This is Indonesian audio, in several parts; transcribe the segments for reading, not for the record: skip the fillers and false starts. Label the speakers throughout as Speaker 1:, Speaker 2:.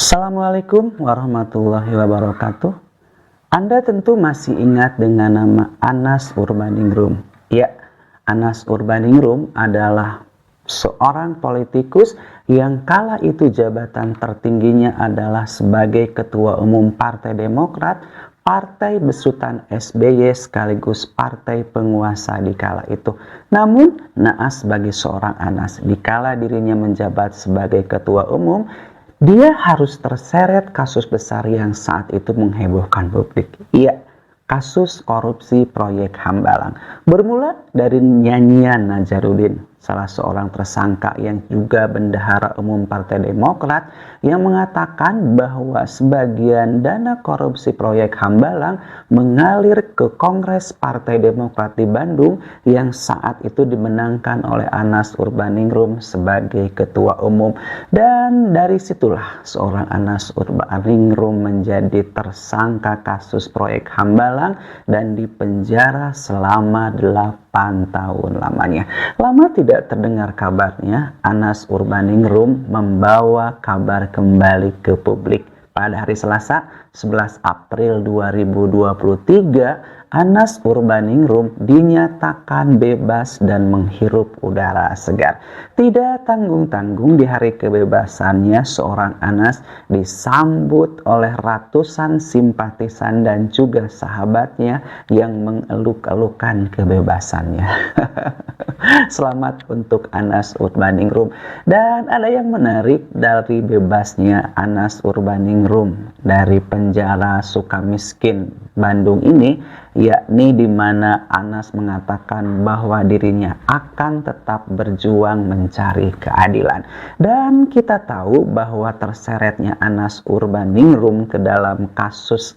Speaker 1: Assalamualaikum warahmatullahi wabarakatuh. Anda tentu masih ingat dengan nama Anas Urbaningrum. Ya, Anas Urbaningrum adalah seorang politikus yang kala itu jabatan tertingginya adalah sebagai Ketua Umum Partai Demokrat, partai besutan SBY sekaligus partai penguasa di kala itu. Namun, naas bagi seorang Anas, di kala dirinya menjabat sebagai Ketua Umum, dia harus terseret kasus besar yang saat itu menghebohkan publik. Iya, kasus korupsi proyek Hambalang. Bermula dari nyanyian Nazarudin, salah seorang tersangka yang juga bendahara umum Partai Demokrat, yang mengatakan bahwa sebagian dana korupsi proyek Hambalang mengalir ke Kongres Partai Demokrat di Bandung yang saat itu dimenangkan oleh Anas Urbaningrum sebagai ketua umum. Dan dari situlah seorang Anas Urbaningrum menjadi tersangka kasus proyek Hambalang dan dipenjara selama 8 tahun lamanya. Lama tidak terdengar kabarnya, Anas Urbaningrum membawa kabar kembali ke publik. Pada hari Selasa, 11 April 2023, Anas Urbaningrum dinyatakan bebas dan menghirup udara segar. Tidak tanggung-tanggung di hari kebebasannya, seorang Anas disambut oleh ratusan simpatisan dan juga sahabatnya yang mengeluk-elukan kebebasannya. Selamat untuk Anas Urbaningrum. Dan ada yang menarik dari bebasnya Anas Urbaningrum dari penjara Sukamiskin Bandung ini, yakni di mana Anas mengatakan bahwa dirinya akan tetap berjuang mencari keadilan. Dan kita tahu bahwa terseretnya Anas Urbaningrum ke dalam kasus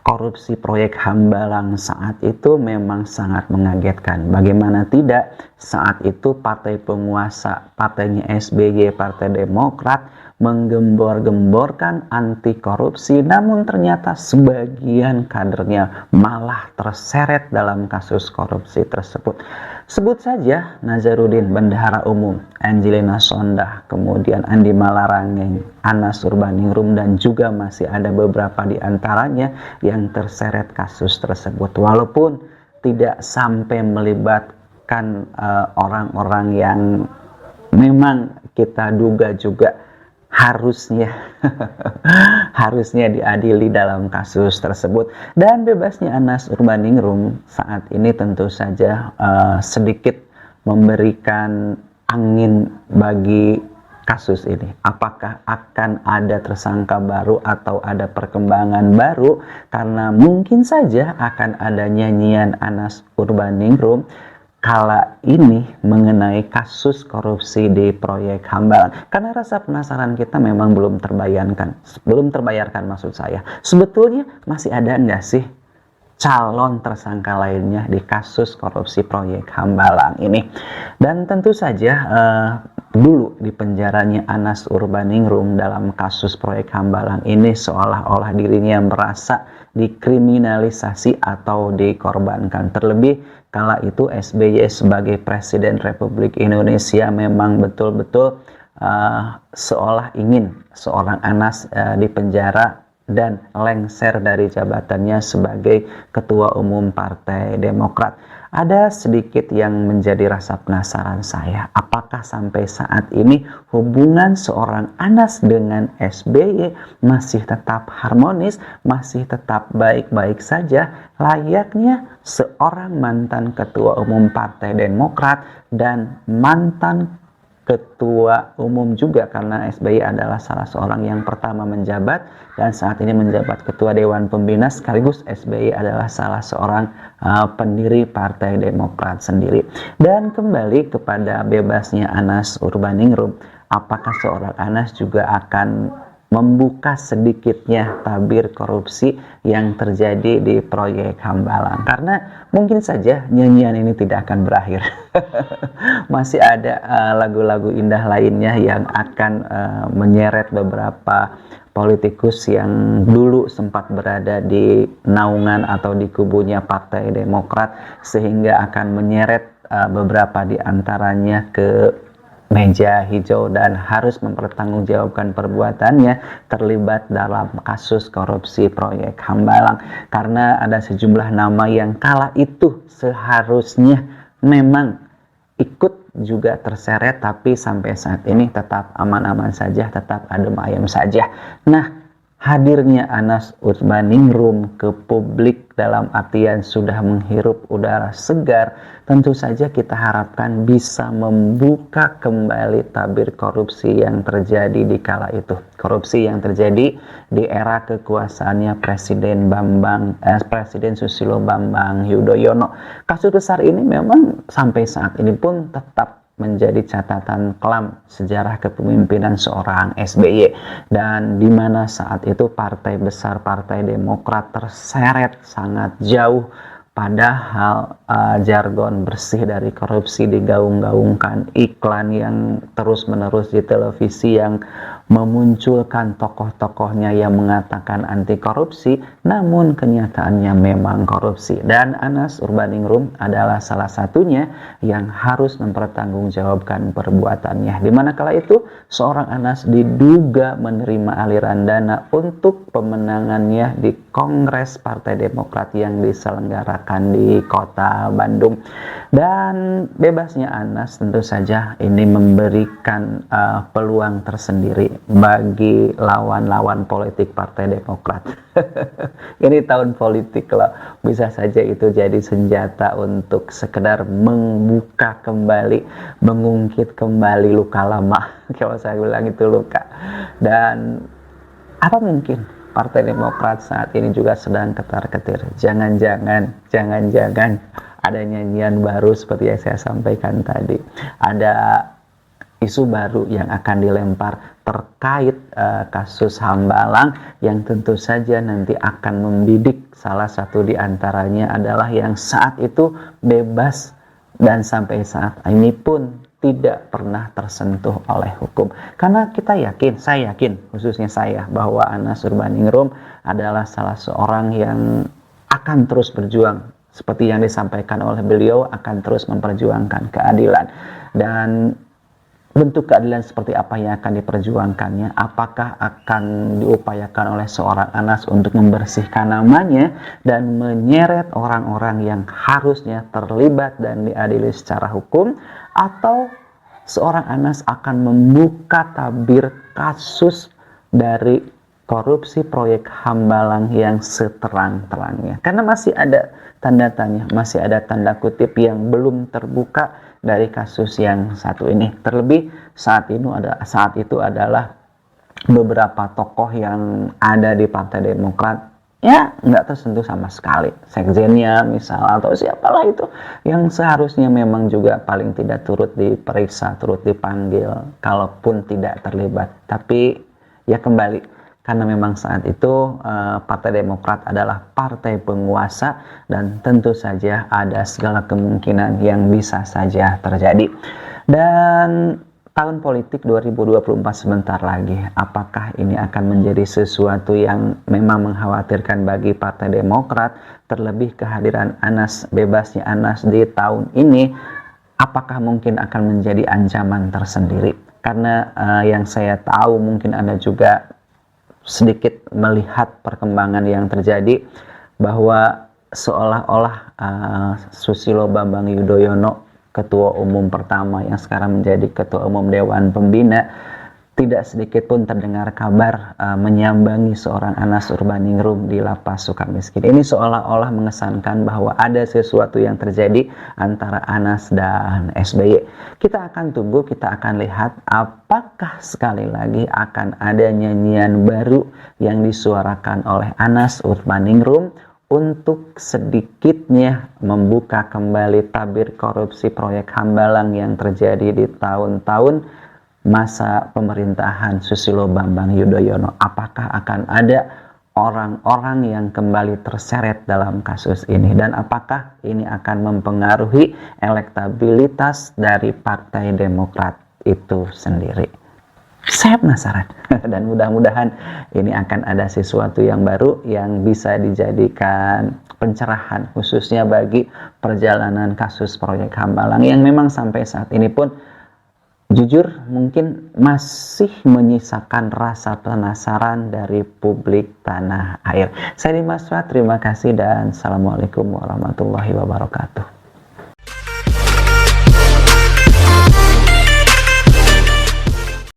Speaker 1: korupsi proyek Hambalang saat itu memang sangat mengagetkan. Bagaimana tidak, saat itu partai penguasa, partainya SBY, Partai Demokrat, menggembor-gemborkan anti korupsi, namun ternyata sebagian kadernya malah terseret dalam kasus korupsi tersebut. Sebut saja Nazarudin, bendahara umum, Angelina Sondah, kemudian Andi Malarangeng, Anas Urbaningrum, dan juga masih ada beberapa di antaranya yang terseret kasus tersebut. Walaupun tidak sampai melibatkan orang-orang yang memang kita duga juga harusnya diadili dalam kasus tersebut. Dan bebasnya Anas Urbaningrum saat ini tentu saja sedikit memberikan angin bagi kasus ini. Apakah akan ada tersangka baru atau ada perkembangan baru? Karena mungkin saja akan ada nyanyian Anas Urbaningrum kala ini mengenai kasus korupsi di proyek Hambalang. Karena rasa penasaran kita memang belum terbayarkan maksud saya. Sebetulnya masih ada nggak sih calon tersangka lainnya di kasus korupsi proyek Hambalang ini? Dan tentu saja dulu di penjaranya Anas Urbaningrum dalam kasus proyek Hambalang ini seolah-olah dirinya merasa dikriminalisasi atau dikorbankan. Terlebih kala itu SBY sebagai Presiden Republik Indonesia memang betul-betul seolah ingin seorang Anas dipenjara dan lengser dari jabatannya sebagai Ketua Umum Partai Demokrat. Ada sedikit yang menjadi rasa penasaran saya, apakah sampai saat ini hubungan seorang Anas dengan SBY masih tetap harmonis, masih tetap baik-baik saja, layaknya seorang mantan Ketua Umum Partai Demokrat dan mantan Ketua Umum juga, karena SBY adalah salah seorang yang pertama menjabat dan saat ini menjabat Ketua Dewan Pembina, sekaligus SBY adalah salah seorang pendiri Partai Demokrat sendiri. Dan kembali kepada bebasnya Anas Urbaningrum, apakah seorang Anas juga akan membuka sedikitnya tabir korupsi yang terjadi di proyek Hambalang? Karena mungkin saja nyanyian ini tidak akan berakhir. Masih ada lagu-lagu indah lainnya yang akan menyeret beberapa politikus yang dulu sempat berada di naungan atau di kubunya Partai Demokrat, sehingga akan menyeret beberapa di antaranya ke meja hijau dan harus mempertanggungjawabkan perbuatannya terlibat dalam kasus korupsi proyek Hambalang, karena ada sejumlah nama yang kala itu seharusnya memang ikut juga terseret, tapi sampai saat ini tetap aman-aman saja, tetap adem ayem saja. Nah, hadirnya Anas Urbaningrum ke publik dalam artian sudah menghirup udara segar, tentu saja kita harapkan bisa membuka kembali tabir korupsi yang terjadi di kala itu. Korupsi yang terjadi di era kekuasaannya Presiden Susilo Bambang Yudhoyono. Kasus besar ini memang sampai saat ini pun tetap menjadi catatan kelam sejarah kepemimpinan seorang SBY, dan di mana saat itu partai besar Partai Demokrat terseret sangat jauh, padahal jargon bersih dari korupsi digaung-gaungkan, iklan yang terus-menerus di televisi yang memunculkan tokoh-tokohnya yang mengatakan anti korupsi, namun kenyataannya memang korupsi. Dan Anas Urbaningrum adalah salah satunya yang harus mempertanggungjawabkan perbuatannya. Di mana kala itu seorang Anas diduga menerima aliran dana untuk pemenangannya di Kongres Partai Demokrat yang diselenggarakan di Kota Bandung. Dan bebasnya Anas tentu saja ini memberikan peluang tersendiri bagi lawan-lawan politik Partai Demokrat. Ini tahun politik loh, bisa saja itu jadi senjata untuk sekedar membuka kembali, mengungkit kembali luka lama. Kalau saya bilang itu luka. Dan apa mungkin Partai Demokrat saat ini juga sedang ketar-ketir. Jangan-jangan ada nyanyian baru seperti yang saya sampaikan tadi. Ada isu baru yang akan dilempar terkait kasus Hambalang yang tentu saja nanti akan membidik. Salah satu di antaranya adalah yang saat itu bebas dan sampai saat ini pun tidak pernah tersentuh oleh hukum. Karena kita yakin, saya yakin, khususnya saya, bahwa Anas Urbaningrum adalah salah seorang yang akan terus berjuang. Seperti yang disampaikan oleh beliau, akan terus memperjuangkan keadilan. Dan bentuk keadilan seperti apa yang akan diperjuangkannya? Apakah akan diupayakan oleh seorang Anas untuk membersihkan namanya dan menyeret orang-orang yang harusnya terlibat dan diadili secara hukum? Atau seorang Anas akan membuka tabir kasus dari korupsi proyek Hambalang yang seterang-terangnya? Karena masih ada tanda tanya, masih ada tanda kutip yang belum terbuka dari kasus yang satu ini. Terlebih saat itu adalah beberapa tokoh yang ada di Partai Demokrat ya nggak tersentuh sama sekali. Sekjennya misal, atau siapalah itu yang seharusnya memang juga paling tidak turut diperiksa, turut dipanggil, kalaupun tidak terlibat. Tapi ya kembali, karena memang saat itu Partai Demokrat adalah partai penguasa dan tentu saja ada segala kemungkinan yang bisa saja terjadi. Dan tahun politik 2024 sebentar lagi, apakah ini akan menjadi sesuatu yang memang mengkhawatirkan bagi Partai Demokrat? Terlebih kehadiran Anas, bebasnya Anas di tahun ini, apakah mungkin akan menjadi ancaman tersendiri? Karena yang saya tahu, mungkin Anda juga sedikit melihat perkembangan yang terjadi, bahwa seolah-olah Susilo Bambang Yudhoyono, Ketua Umum pertama yang sekarang menjadi Ketua Umum Dewan Pembina, tidak sedikit pun terdengar kabar menyambangi seorang Anas Urbaningrum di Lapas Sukamiskin. Ini seolah-olah mengesankan bahwa ada sesuatu yang terjadi antara Anas dan SBY. Kita akan tunggu, kita akan lihat apakah sekali lagi akan ada nyanyian baru yang disuarakan oleh Anas Urbaningrum untuk sedikitnya membuka kembali tabir korupsi proyek Hambalang yang terjadi di tahun-tahun masa pemerintahan Susilo Bambang Yudhoyono. Apakah akan ada orang-orang yang kembali terseret dalam kasus ini, dan apakah ini akan mempengaruhi elektabilitas dari Partai Demokrat itu sendiri? Saya penasaran dan mudah-mudahan ini akan ada sesuatu yang baru yang bisa dijadikan pencerahan, khususnya bagi perjalanan kasus proyek Hambalang yang memang sampai saat ini pun Jujur mungkin masih menyisakan rasa penasaran dari publik tanah air. Saya Dimas Wah, terima kasih dan Assalamualaikum warahmatullahi wabarakatuh.